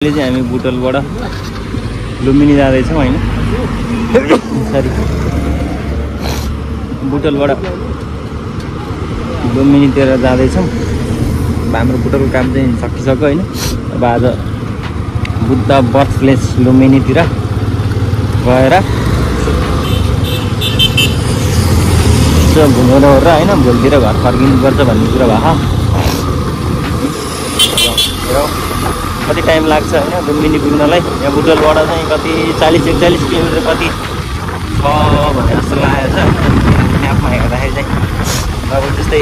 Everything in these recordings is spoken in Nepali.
अहिले चाहिँ हामी बुटलबाट लुम्बिनी जाँदैछौँ होइन सरी बुटलबाट लुम्बिनीतिर जाँदैछौँ। हाम्रो बुटलको काम चाहिँ सकिसक्यो होइन। अब आज बुद्ध बर्थ प्लेस लुम्बिनीतिर गएर यसो घुमेर ओरेर होइन भोलितिर घर फर्किनुपर्छ भन्ने कुरा भयो। कति टाइम लाग्छ होइन लुम्बिनी पुग्नलाई। यहाँ बुटलबाट चाहिँ कति 40-41 किलोमिटर कति छ भने जस्तो लागेको छ म्यापमा हेर्दाखेरि चाहिँ। अब त्यस्तै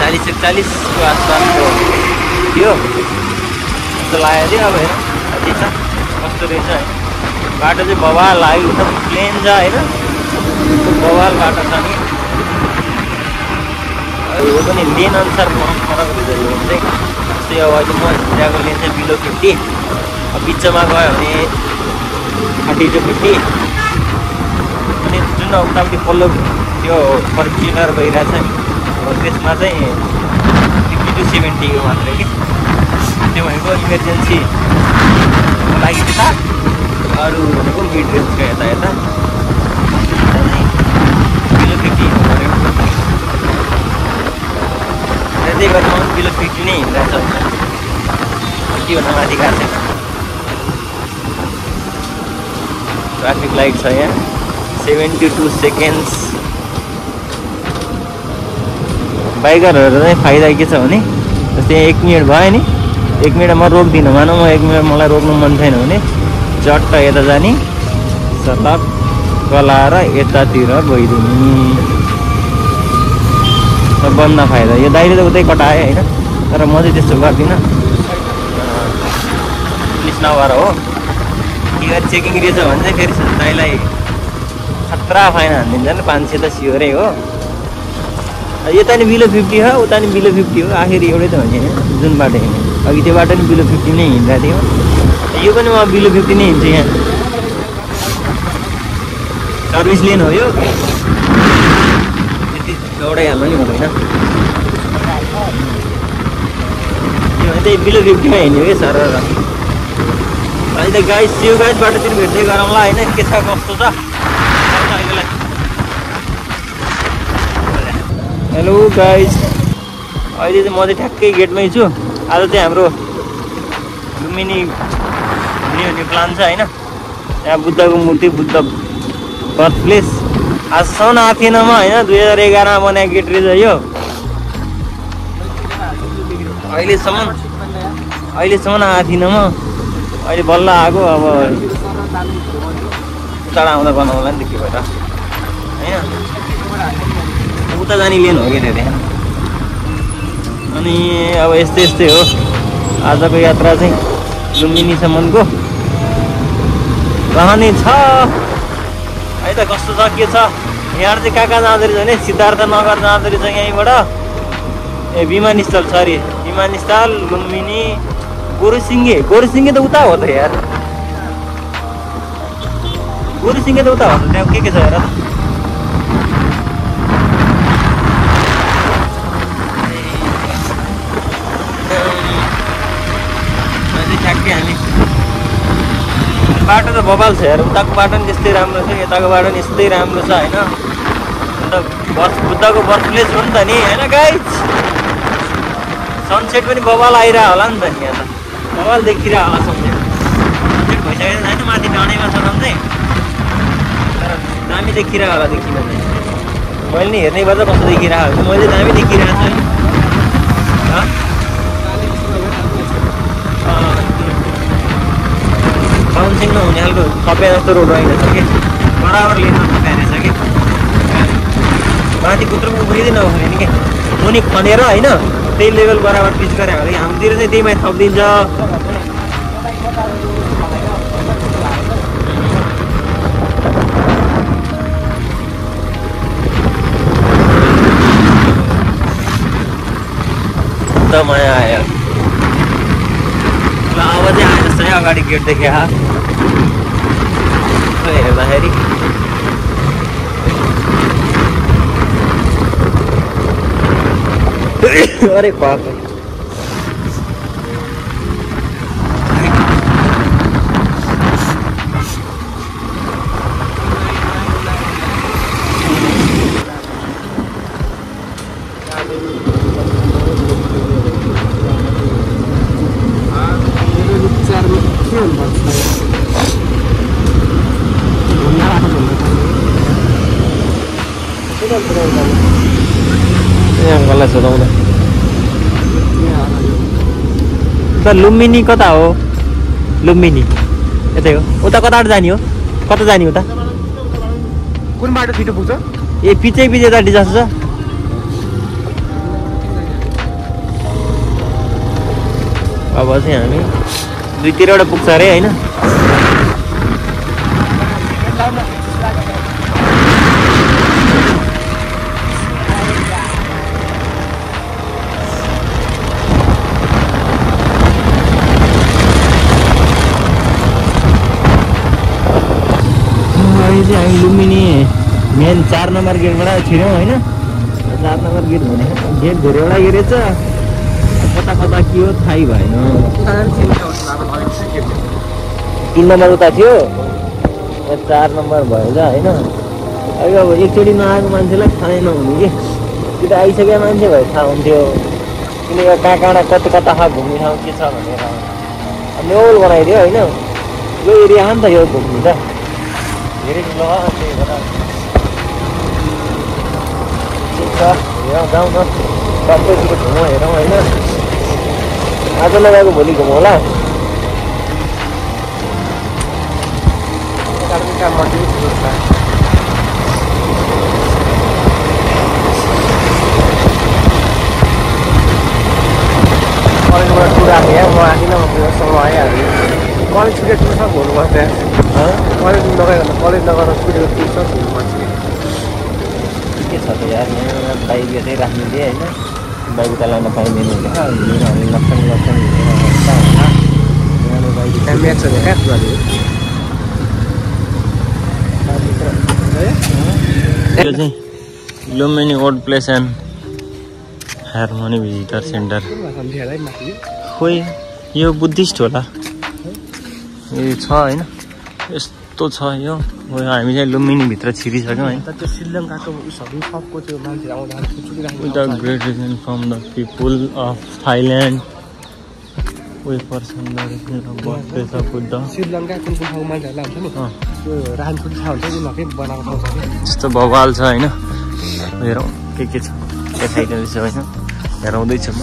40-41को आसपासको थियो जस्तो लागेको थियो। अब हेर कति छ कस्तो रहेछ है बाटो चाहिँ बवाल लाग्यो एकदम प्लेन छ होइन बवाल बाटो छ नि। यो पनि लेन अनुसार फरक हुन्छ यो चाहिँ। जस्तै अब अहिले म हिँडेको लेन चाहिँ बिलो 50 अब बिचमा गयो भने 30 to 50 अनि जुन उतापट्टि पल्लो त्यो फर्किएर गइरहेछ नि त्यसमा चाहिँ 50 to 70 हो मात्रै कि। त्यो भनेको इमर्जेन्सी लागि यता अरू भनेको मिड रेन्जको यता यता बिलो 50 भनेको त्यही भएर म बिलो 50 नै हिँडिरहेछ होइन। कतिभन्दा माथि गएको छैन। ट्राफिक लाइट छ यहाँ 72 सेकेन्ड्स। बाइकरहरू चाहिँ फाइदा के छ भने जस्तै 1 मिनट भयो नि 1 मिनट म रोक्दिनँ मानौँ म 1 मिनट मलाई रोक्नु मन छैन भने चट्ट यता जाने सतक गलाएर यतातिर गइदिने बन्द फाइदा। यो दाइले त उतै कटायो होइन तर म चाहिँ त्यस्तो गर्दिनँ। पुलिस नभएर हो टिकट चेकिङ रहेछ भने चाहिँ फेरि दाइलाई खतरा फाइन हानिदिन्छ नि 500 त सियोरै हो। यता नि बिलो 50 हो उता नि बिलो 50 हो आखिर एउटै त हो नि जुन बाटो हिँड्ने अघि त्यो बाटो नि बिलो 50 नै हिँड्दा थियो यो पनि म बिलो 50 नै हिँड्छु। यहाँ सर्भिस लेन हो यो त्यति दौडाइहाल्नु नि हुँदैन। यो त्यही बिलो 50 मा हिँड्यो कि सर। अहिले त गाइस यो गाइस बाटोतिर भेट्दै गरौँला होइन के छ कस्तो छ अहिलेलाई। हेलो गाइस अहिले चाहिँ म चाहिँ ठ्याक्कै गेटमै छु। आज चाहिँ हाम्रो लुम्बिनी घुम्ने प्लान छ होइन। यहाँ बुद्धको मूर्ति बुद्ध बर्थ प्लेस आजसम्म आएको थिएन म होइन 2011 मा बनाएको गेट रहेछ यो। अहिलेसम्म आएको थिइनँ म अहिले बल्ल आएको। अब टाढा आउँदा बनाउँला नि त के भएर होइन उता जाने लेन हो कि त्यो त्यहाँ। अनि अब यस्तै हो आजको यात्रा चाहिँ लुम्बिनीसम्मको रहने छ है त। कस्तो छ के छ यहाँ चाहिँ कहाँ जाँदो रहेछ भने सिद्धार्थ नगर जाँदो रहेछ यहीँबाट ए विमानस्थल सरी विमानस्थल लुम्बिनी गोरुसिङ्गे त उता हो त यार गोरुसिङ्गे त उता हो त। त्यहाँ के छ हेर ठ्याक्कै हामी बाटो त बबाल छ यार। उताको बाटो पनि त्यस्तै राम्रो छ यताको बाटो पनि यस्तै राम्रो छ होइन। अन्त बुद्धको बर्थ प्लेस हो नि त नि होइन गाइस। सनसेट पनि बबाल आइरह होला नि त नि यहाँ त बबाल देखिरह होला सनसेट भइसकेको छैन माथि डाँडैमा छ चाहिँ तर दामी देखिरह होला देखिन चाहिँ। मैले नि हेर्नै पर्छ कस्तो देखिरहेको हुन्छ मैले दामी देखिरहेको छु है। बाउन्सिङ नहुने खालको थपे जस्तो रोड रहेछ कि बराबर लेनमा थप्या रहेछ कि माथि कुत्रो उफ्रिँदै नउफ्रिने नि कि मुनि खनेर होइन त्यही लेभल बराबर पिच गरे भने हाम्रोतिर चाहिँ त्यही माथि थपिदिन्छ। त माया आयो ल अब चाहिँ आयो जस्तै अगाडि गेट देखे हेर्दाखेरि अरे बाप अङ्कललाई सोधौँ त लुम्बिनी कता हो लुम्बिनी यतै हो उता कताबाट जाने हो कता जाने उता कुन बाटो छिटो पुग्छ ए पिछे जाटी जस्तो छ अब चाहिँ हामी 2-3 पुग्छ अरे होइन हामी लुम्बिनी मेन 4 नम्बर गेटबाट छिर्यौँ होइन 4 नम्बर गेट भने गेट धेरैवटा गेट छ कता कता के हो थाहै भएन 3 नम्बर उता थियो 4 नम्बर भएछ होइन अब एकचोटि नआएको मान्छेलाई थाहै नहुने कि कि त आइसकेको मान्छे भए थाहा हुन्थ्यो किनकि कहाँ कहाँ कता कता घुम्ने ठाउँ के छ भनेर नेवल बनाइदियो होइन यो एरिया हो नि त यो घुम्नु त धेरै ठुलो हो त्यही भएर ठिक छ हेरौँ जाउँ न सबैतिर घुमौँ हेरौँ होइन आज लगाएको भोलि घुमौँ होला कलेजबाट टुर आएको यहाँ म आँदिनँ म सँग आइहाल्यो कलेज छुट्यो टुर्छ घुम्नुपर्छ कलेज नगएर छुट्यो टुर्छ घुम्नुपर्छ के छ त यार यहाँ बाइक चाहिँ राख्नु दिए होइन बाइक उता लान पाइँदैन हामी लक्षण म्याच छ क्या यो चाहिँ Lumbini old place and harmony visitor centre खोइ यो बुद्धिस्ट होला यो छ होइन यस्तो छ यो हामी चाहिँ लुम्बिनीभित्र छिरिसक्यौँ होइन त्यो श्रीलङ्काको उसहरू सबको त्यो मान्छे आउँदा with the great reason from the people of Thailand way person the birthplace of Buddha Sri Lanka कुन कुन ठाउँ मान्छेहरूलाई हुन्छ नि त्यो रानछुट थाहा हुन्छ उनीहरूकै बनाएको ठाउँ छ कि त्यस्तो भगवाल छ होइन हेरौँ के छ देखाइदिँदैछ होइन हेराउँदैछु म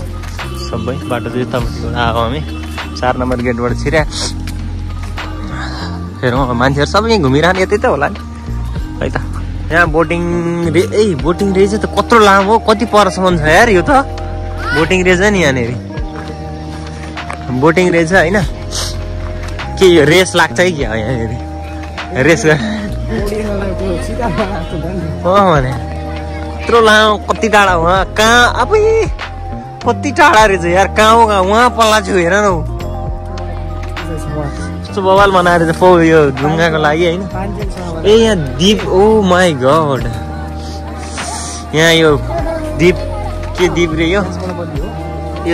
सबै बाटो चाहिँ तपाईँबाट आयो हामी 4 नम्बर गेटबाट छिर्या हेरौँ मान्छेहरू सबै घुमिरहने यतै त होला नि है त यहाँ बोटिङ बोटिङ रेज त कत्रो लामो कति परसम्म छ यार यो त बोटिङ रेज नि यहाँनिर बोटिङ रेज होइन के यो रेस लाग्छ है क्या यहाँनिर रेस भने यत्रो लामो कति टाढा उहाँ कहाँ अब कति टाढा रहेछ यार कहाँ हो उहाँ पल्ला छु हेर न यस्तो बवाल बनाएर चाहिँ यो ढुङ्गाको लागि होइन ए यहाँ द्वीप ओ माई गड यहाँ यो द्वीप के द्वीप रे यो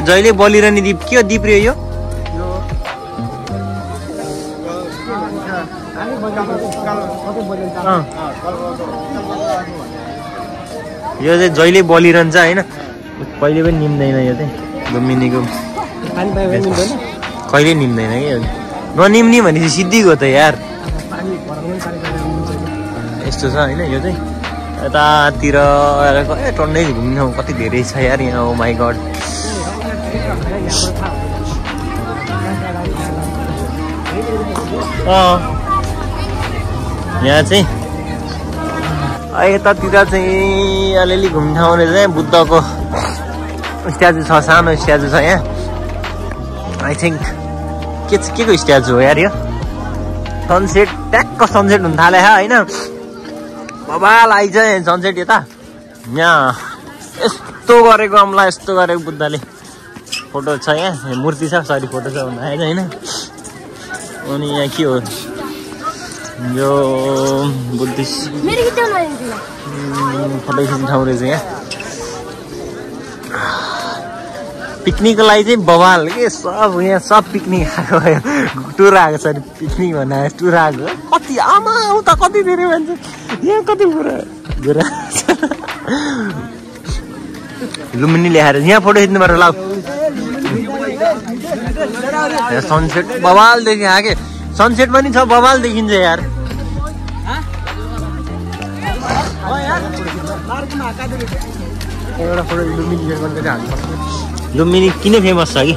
जहिले बलिरहने द्वीप के हो द्वीप रे यो चाहिँ जहिले बलिरहन्छ होइन कहिले पनि निम्दैन यो चाहिँ लुम्बिनीको कहिले निम्दैन कि ननिम्ने भनेपछि सिद्धिको त यार यस्तो छ होइन यो चाहिँ यतातिर टन्नै घुम्ने ठाउँ कति धेरै छ यार यहाँ ओ माई गड यहाँ चाहिँ यतातिर चाहिँ अलिअलि घुम्ने ठाउँ रहेछ यहाँ बुद्धको स्ट्याचु छ सानो स्ट्याचु छ यहाँ आई थिङ्क के को स्ट्याचु हो यार यो सनसेट ट्याक्क सनसेट हुन थाले होइन बबाल आइज सनसेट यता यहाँ यस्तो गरेको अम्ला यस्तो गरेको बुद्धले फोटो छ यहाँ मूर्ति छ सरी फोटो छ भन्दा आएन होइन अनि यहाँ के हो यो बुद्धिस्ट फोटो खिच्ने ठाउँ रहेछ यहाँ पिकनिकको लागि चाहिँ बवाल के सब यहाँ सब पिकनिक आएको टुर आएको छ पिकनिक भन्दा टुर आएको कति आमा उता कति धेरै मान्छे यहाँ कति पुरा लुम्बिनी ल्याएर यहाँ फोटो खिच्नु पर्छ ल सनसेट बवाल देखियो के सनसेट पनि छ बवाल देखिन्छ यार लुम्बिनी किन फेमस छ कि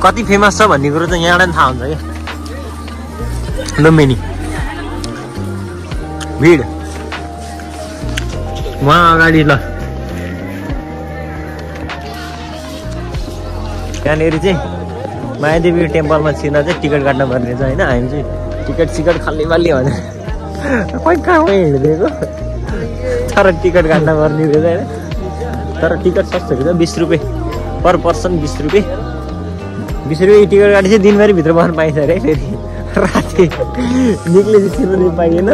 कति फेमस छ भन्ने कुरो त यहाँबाट थाहा हुन्छ कि लुम्बिनी भिड वहाँ अगाडि ल त्यहाँनिर चाहिँ मायादेवी टेम्पलमा छिर्न चाहिँ टिकट काट्न पर्ने छ होइन हामी चाहिँ टिकट खाली बाली भनेर खोइ कहाँ हिँडिदिएको तर टिकट काट्न पर्ने रहेछ होइन तर टिकट सस्तो रहेछ 20 रुपियाँ पर पर्सन 20 रुपियाँ टिकट काटेपछि दिनभरि भित्र बस्न पाइन्छ अरे फेरि राति निक्लेपछि छिर्नु पाइएन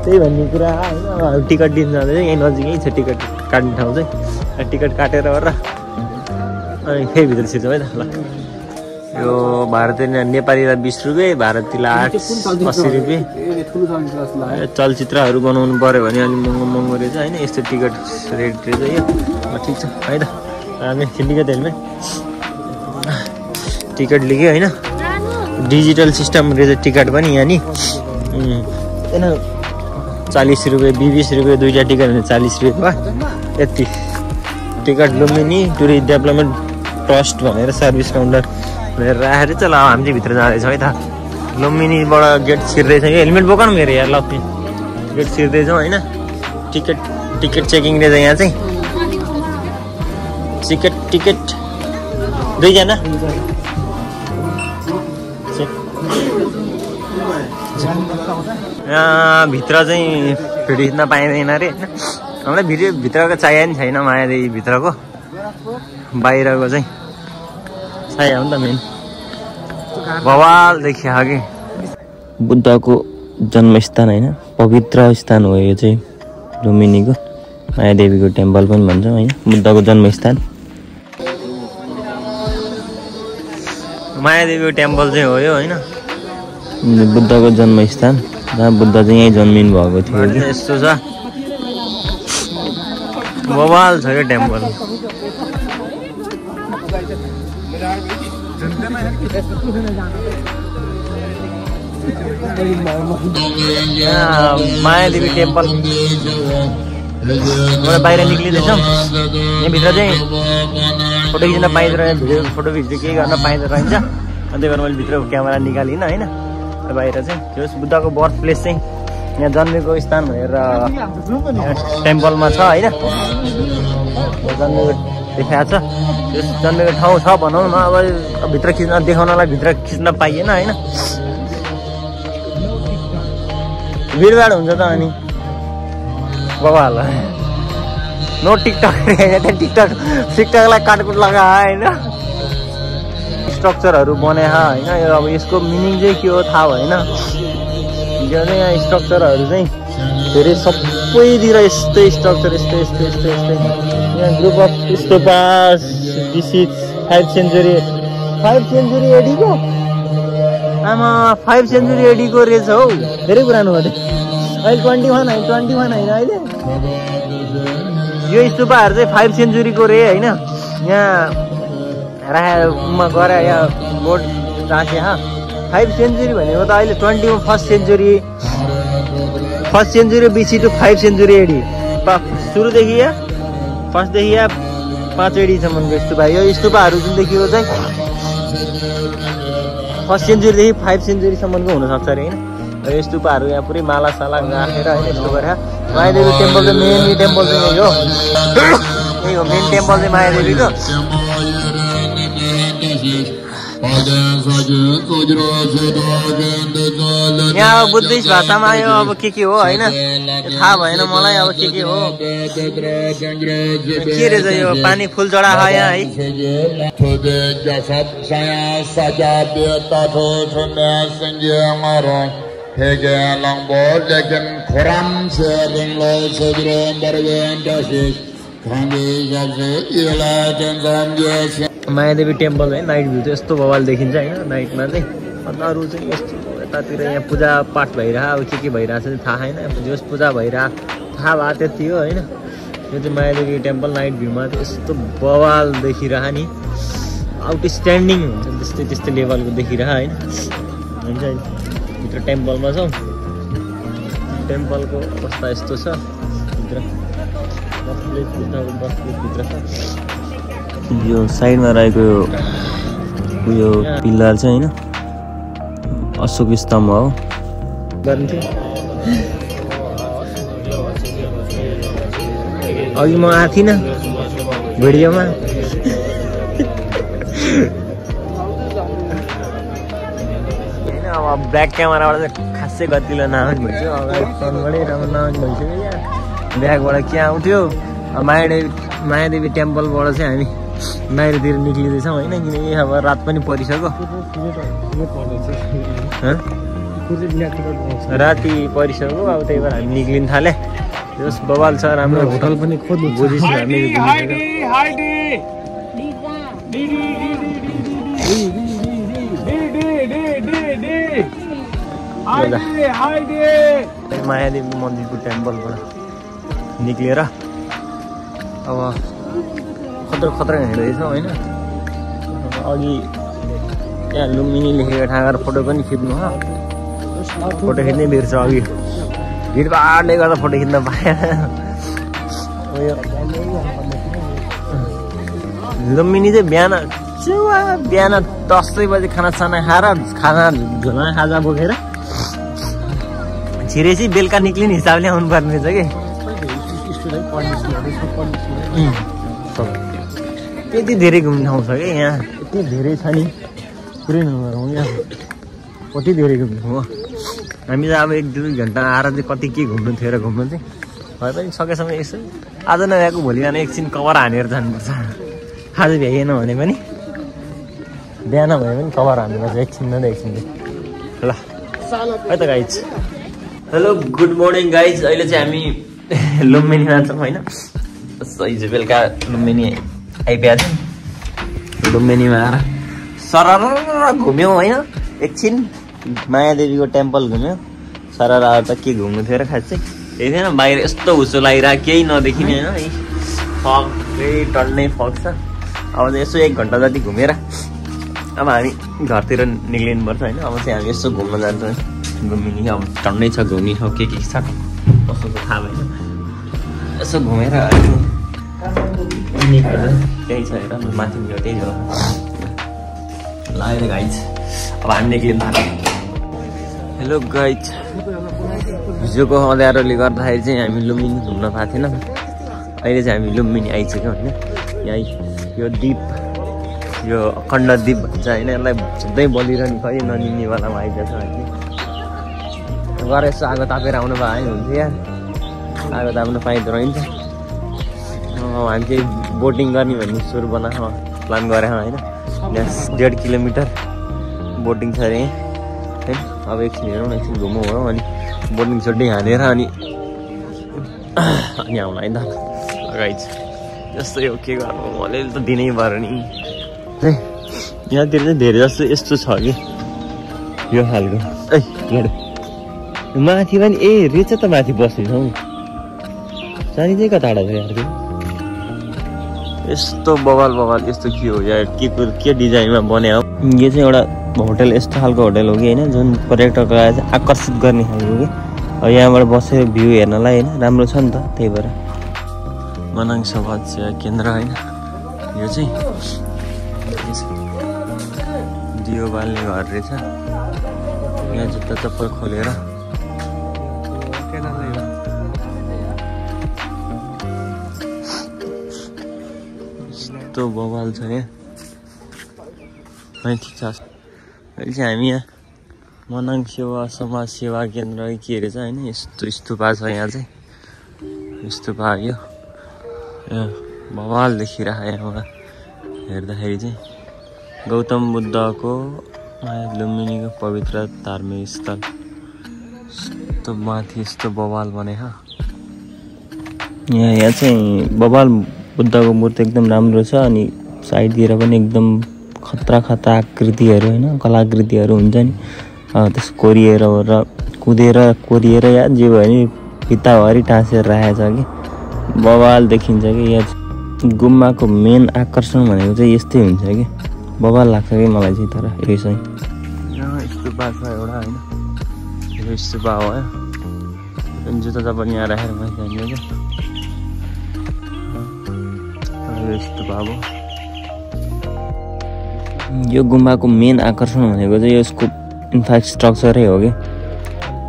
त्यही भन्ने कुरा होइन टिकट दिन जाँदा चाहिँ यहीँ नजिकै छ टिकट काट्ने ठाउँ चाहिँ टिकट काटेर गरेर अनि फेरि भित्र छिर्छौँ है त ल यो भारतीय नेपालीलाई 20 रुपियाँ भारतीयलाई 80 रुपियाँ चलचित्रहरू बनाउनु पऱ्यो भने अलिक महँगो रहेछ होइन यस्तो टिकट रेट रहेछ यो ठिक छ है त हामी सिन्डिकेट हेल्मेट टिकट लिग्यो होइन डिजिटल सिस्टम रहेछ टिकट पनि यहाँ नि होइन 40 रुपियाँ 20 रुपियाँ दुईवटा टिकट भने 40 रुपियाँ यति ticket Lumbini tourist development trust भनेर सर्भिस काउन्टर भनेर राखेर चाहिँ ल हामी चाहिँ भित्र जाँदैछौँ है त लुम्बिनीबाट गेट छिर्दैछ कि हेलमेट बोक न मेरो यार ल गेट छिर्दैछौँ होइन टिकट चेकिङ रहेछ यहाँ चाहिँ टिकट दुईजना यहाँ भित्र चाहिँ भिडियो खिच्न पाइँदैन अरे होइन हामीलाई भित्रको चाहियो नि छैन मायादेवी भित्रको बाहिरको चाहिँ चाहियो हो नि त मेन बवाल देखियो कि बुद्धको जन्मस्थान होइन पवित्र स्थान हो यो चाहिँ लुम्बिनीको मायादेवीको टेम्पल पनि भन्छौँ होइन बुद्धको जन्मस्थान मायादेवीको टेम्पल चाहिँ हो यो होइन बुद्धको जन्मस्थान जहाँ बुद्ध चाहिँ यहीँ जन्मिनु भएको थियो कि यस्तो छ बवाल छ यो टेम्पल मायादेवी टेम्पल बाहिर निक्लिँदैछौँ यहाँभित्र चाहिँ फोटो खिच्न पाइँदैन भिडियो फोटो भिडियो केही गर्न पाइँदो रहन्छ अनि त्यही भएर मैले भित्रको क्यामेरा निकालिनँ होइन बाहिर चाहिँ त्यो बुद्धको बर्थ प्लेस चाहिँ यहाँ जन्मेको स्थान भनेर टेम्पलमा छ होइन जन्मेको देखाएको छ त्यो जन्मेको ठाउँ छ भनौँ न अब भित्र खिच्न देखाउनलाई भित्र खिच्न पाइएन होइन भिडभाड हुन्छ त अनि बवाल नो टिकटक टिकटकलाई काटकुट लगायो होइन स्ट्रक्चरहरू बनायो होइन यो अब यसको मिनिङ चाहिँ के हो थाहा भएन यो चाहिँ यहाँ स्ट्रक्चरहरू चाहिँ धेरै सबैतिर यस्तै स्ट्रक्चर यस्तै यहाँ group of stupas this is 5 century एडीको आमा 5 सेन्चुरी एडीको रहेछ हौ धेरै पुरानो हो अहिले 21 होइन अहिले यो स्तूपाहरू चाहिँ 5 सेन्चुरीको रे होइन यहाँ राखेमा गएर यहाँ बोर्ड राखे 5 सेन्चुरी भनेको त अहिले 21st century BC to 5 century AD सुरुदेखि या फर्स्टदेखि या 5 एडीसम्मको स्तूपा यो स्तूपाहरू जुन देखिएको चाहिँ 1st सेन्चुरीदेखि 5 सेन्चुरीसम्मको हुनसक्छ अरे होइन यो स्तूपाहरू यहाँ पुरै मालासाला राखेर होइन यस्तो गरेर मायादेवी टेम्पल चाहिँ मेन टेम्पल चाहिँ यही हो मेन टेम्पल चाहिँ मायादेवीको यहाँ अब बुद्धिस्ट भाषामा यो अब के हो होइन थाहा भएन मलाई अब के हो के रहेछ यो पानी फुल चढा यहाँ है मायादेवी टेम्पल है नाइट भ्यू चाहिँ यस्तो बवाल देखिन्छ होइन नाइटमा चाहिँ अन्त अरू चाहिँ यस्तो यतातिर यहाँ पूजा पाठ भइरह अब के भइरहेछ थाहा छैन जस पूजा भइरह थाहा भयो त्यति हो होइन यो चाहिँ मायादेवी टेम्पल नाइट भ्यूमा चाहिँ यस्तो बवाल देखिरह नि आउटस्ट्यान्डिङ हुन्छ त्यस्तै त्यस्तै लेभलको देखिरह होइन हुन्छ भित्र टेम्पलमा छौँ टेम्पलको अवस्था यस्तो छ भित्र भित्र छ यो साइडमा रहेको उयो पिल्लर चाहिँ होइन अशोक स्तम्भ हो अघि म आएको थिइनँ भिडियोमा अब ब्याक क्यामेराबाट चाहिँ खासै गतिलो नआउने भइसक्यो अगाडि फ्रन्टबाटै राम्रो नआउने भइसक्यो क्या ब्याकबाट के आउँथ्यो मायादेवी टेम्पलबाट चाहिँ हामी बाहिरतिर निक्लिँदैछौँ होइन किनकि अब रात पनि परिसक्यो राति परिसक्यो अब त्यही भएर हामी निक्लिन थाले जस बवाल छ राम्रो होटल पनि खोज्नु बुझिसक्यो हामी मायादेवी मन्दिरको टेम्पलबाट निक्लिएर अब खतरा हिँड्दैछौँ होइन अघि त्यहाँ लुम्बिनी लेखेको ठाउँबाट फोटो पनि खिच्नु हो फोटो खिच्नै बिर्छ अघि भिडभाडले गर्दा फोटो खिच्न पाएन लुम्बिनी चाहिँ बिहान 10 बजे खानासाना खाएर झोला खाजा बोकेर छिरेपछि बेलुका निक्लिने हिसाबले आउनु पर्ने रहेछ कि यति धेरै घुम्ने ठाउँ छ कि यहाँ यति धेरै छ नि पुरै नगरौँ यहाँ कति धेरै घुम्ने ठाउँ हो हामी चाहिँ अब 1-2 घन्टा आएर चाहिँ कति के घुम्नु थियो र घुम्नु चाहिँ भए पनि सकेसम्म यसो आज नभएको भोलि बिहान एकछिन कभर हानेर जानुपर्छ आज भ्याइएन भने पनि बिहान भए पनि कभर हान्नुपर्छ एकछिन न एकछिन ल है त guys hello good morning guys अहिले चाहिँ हामी लुम्बिनीमा छौँ होइन हिजो बेलुका लुम्बिनी आइपुगेको थियौँ लुम्बिनीमा आएर सरर घुम्यौँ होइन एकछिन मायादेवीको टेम्पल घुम्यो सरर आएर त के घुम्नु थियो र खास चाहिँ त्यही थिएन बाहिर यस्तो हुसो लागिरहेको केही नदेखिने होइन फग फेरि टन्नै फग छ अब चाहिँ यसो 1 घन्टा जति घुमेर अब हामी घरतिर निक्लिनुपर्छ होइन अब चाहिँ हामी यसो घुम्न जान्छौँ लुम्बिनी अब टन्नै छ घुम्ने ठाउँ के छ कसो थाहा भएन यसो घुमेर त्यही छ हेर माथि त्यही हो लाग्यो गाइज अब हामी निक्लिनु थाल्यौँ हेलो गाइज हिजोको अँध्यारोले गर्दाखेरि चाहिँ हामी लुम्बिनी घुम्न पाएको थिएन अहिले चाहिँ हामी लुम्बिनी आइसक्यौँ होइन यहाँ यो द्वीप यो अखण्ड द्वीप भन्छ होइन यसलाई सधैँ बलिरहने खै ननिम्नेवालामा आइदिएछ होइन गएर यसो आगो तापेर आउनु भए हुन्थ्यो यहाँ आगो ताप्नु पाइँदो रहन्छ हामी चाहिँ बोटिङ गर्ने भन्ने सुरु बनाएको प्लान गरेँ होइन यहाँ 1.5 किलोमिटर बोटिङ छ अरे है अब एकछिन हेरौँ न एकछिन घुमौँ हो अनि बोटिङ सोटिङ हानेर अनि आउँला है त गाइज जस्तो यो के गर्नु मैले त दिनै पऱ्यो नि यहाँतिर चाहिँ धेरै जस्तो यस्तो छ कि यो खालको माथि पनि रहेछ त माथि बस्नेछौँ जानी चाहिँ कता हाल्छ यार यस्तो बवाल यस्तो के हो यार के डिजाइनमा बन्यो हो यो चाहिँ एउटा होटल यस्तो खालको होटल हो कि होइन जुन पर्यटकलाई चाहिँ आकर्षित गर्ने खालको कि यहाँबाट बसेर भ्यू हेर्नलाई होइन राम्रो छ नि त त्यही भएर मनाङ समाज सेवा केन्द्र होइन यो चाहिँ दियो बाल्ने घर रहेछ यहाँ जुत्ता चप्पल खोलेर यस्तो बवाल छ यहाँ ठिक छ अहिले चाहिँ हामी यहाँ मनाङ सेवा समाज सेवा केन्द्र के रहेछ होइन यस्तो स्तुपा छ यहाँ चाहिँ स्तुपा यो बवाल देखिरहेको यहाँबाट हेर्दाखेरि चाहिँ गौतम बुद्धको लुम्बिनीको पवित्र धार्मिक स्थल यस्तो माथि यस्तो बवाल बनेको यहाँ चाहिँ बवाल बुद्धको मूर्ति एकदम राम्रो छ अनि साइडतिर पनि एकदम खतरा आकृतिहरू होइन कलाकृतिहरू हुन्छ नि त्यस कोरिएर कोरिएर या जे भयो नि भित्ताभरि टाँसेर राखेको छ कि बवाल देखिन्छ कि यहाँ गुम्बाको मेन आकर्षण भनेको चाहिँ यस्तै हुन्छ कि बवाल लाग्छ कि मलाई चाहिँ तर यो चाहिँ स्तुपा छ एउटा होइन यो स्तुपा हो है जुत्ता चप्पल यहाँ राखेर मैले त्यहाँनिर यो स्तुपा हो यो गुम्बाको मेन आकर्षण भनेको चाहिँ यसको इन्फ्रास्ट्रक्चरै हो कि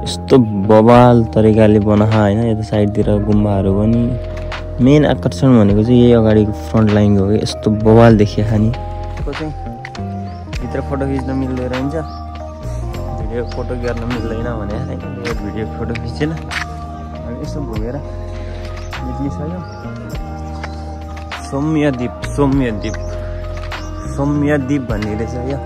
यस्तो बवाल तरिकाले बनाएको होइन यता साइडतिर गुम्बाहरू पनि मेन आकर्षण भनेको चाहिँ यही अगाडिको फ्रन्ट लाइन हो कि यस्तो बवाल देखिया खाने चाहिँ भित्र फोटो खिच्न मिल्दो रहन्छ भिडियो फोटो गर्न मिल्दैन भने यो भिडियो फोटो खिचेन अनि यसो घुमेर निक्लिसक्यो सौम्यद्वीप भन्ने रहेछ यो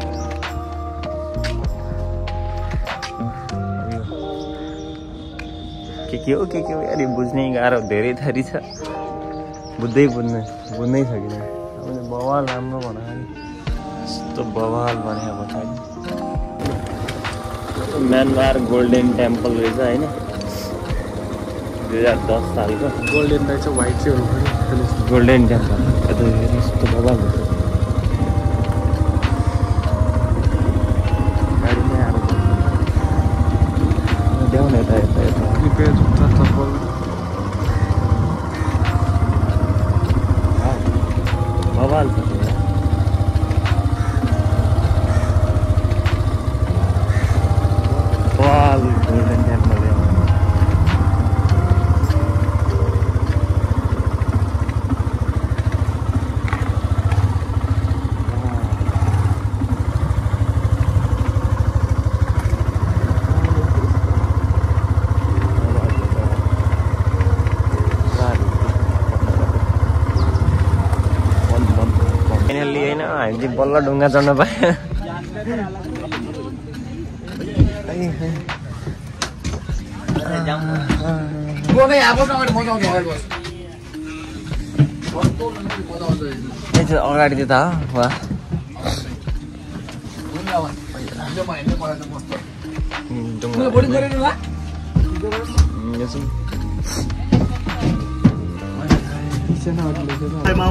के हो अरे बुझ्नै गाह्रो धेरै थरी छ बुझ्नै सकिँदैन अब बवाल राम्रो बनायो यस्तो बवाल बनायो पछाडि म्यानमार गोल्डन टेम्पल रहेछ होइन 2010 सालको गोल्डन रहेछ व्हाइट चाहिँ हो गोल्डन टेम्पल यस्तो बवाल हुन्छ गाडीमै आएको ल्याउन यता जुत्ता चप्पल बवाल छ बवाल गोल्डन टेम्पल हामी बल्ल ढुङ्गा चढ्न पायो अगाडि त्यो त वा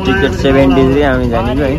टिकट 70 हामी जानेको है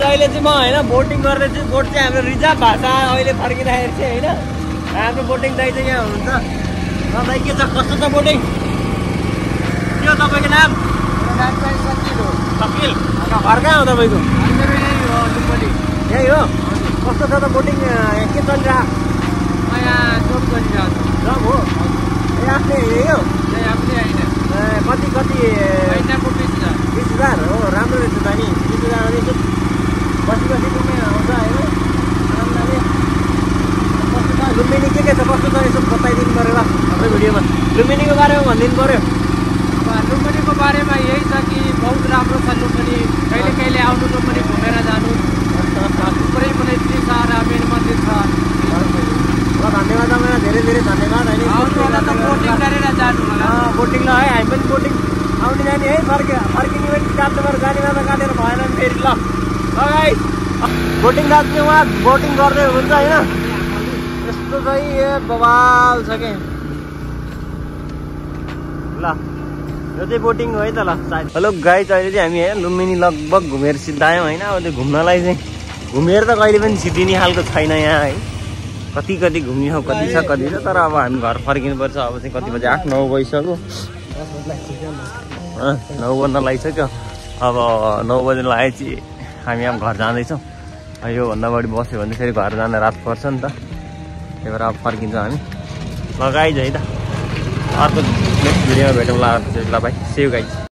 अहिले चाहिँ म होइन बोटिङ गर्दैछु बोट चाहिँ हाम्रो रिजर्भ भाषा अहिले फर्किँदाखेरि चाहिँ होइन हाम्रो बोटिङ दाइ चाहिँ यहाँ हुनुहुन्छ दाइ के छ कस्तो छ बोटिङ के हो तपाईँको नाम सकिल घर कहाँ हो तपाईँको यही हो कस्तो छ त बोटिङ के चलिरहेको जब हो ए आफ्नै यही हो कति 20,000 हो राम्रो रहेछ त नि 20,000 बसी घुम्ने आउँछ होइन आनन्दले कस्तो छ लुम्बिनी के छ कस्तो छ यसो बताइदिनु पऱ्यो ल हाम्रो भिडियोमा लुम्बिनीको बारेमा भनिदिनु पऱ्यो अब लुम्बिनीको बारेमा यही छ कि बहुत राम्रो छ लुम्बिनी कहिले आउनु लुम्बिनी घुमेर जानु थुप्रै पनि छ र मेन मन्दिर छ ल धन्यवाद तपाईँलाई धेरै धन्यवाद होइन बोटिङ गरेर जानु होला बोटिङ ल है हामी पनि बोटिङ आउने जाने है फर्किने पनि काट्नुबाट जाने मात्र काटेर भएन भने फेरि ल बोटिङ राख्ने उहाँ बोटिङ गर्दै हुनुहुन्छ होइन यस्तो चाहिँ ए बवाल छ कि ल यो चाहिँ बोटिङ हो है त ल हेलो गाइज अहिले चाहिँ हामी है लुम्बिनी लगभग घुमेर सिद्धायौँ होइन अब त्यो घुम्नलाई चाहिँ घुमेर त कहिले पनि सिद्धिने खालको छैन यहाँ है। कति घुम्ने ठाउँ कति छ तर अब हामी घर फर्किनुपर्छ। अब चाहिँ कति बजी 8-9 बजिसक्यो, 9 बज्न लागिसक्यो। अब 9 बज्न लागेपछि हामी अब घर जाँदैछौँ। योभन्दा बढी बस्यो भने फेरि घर जान रात पर्छ नि त, त्यही भएर अब फर्किन्छौँ हामी। ल गाइज है त, अर्को नेक्स्ट भिडियोमा भेटौँला। ल बाई, सी यू गाइज।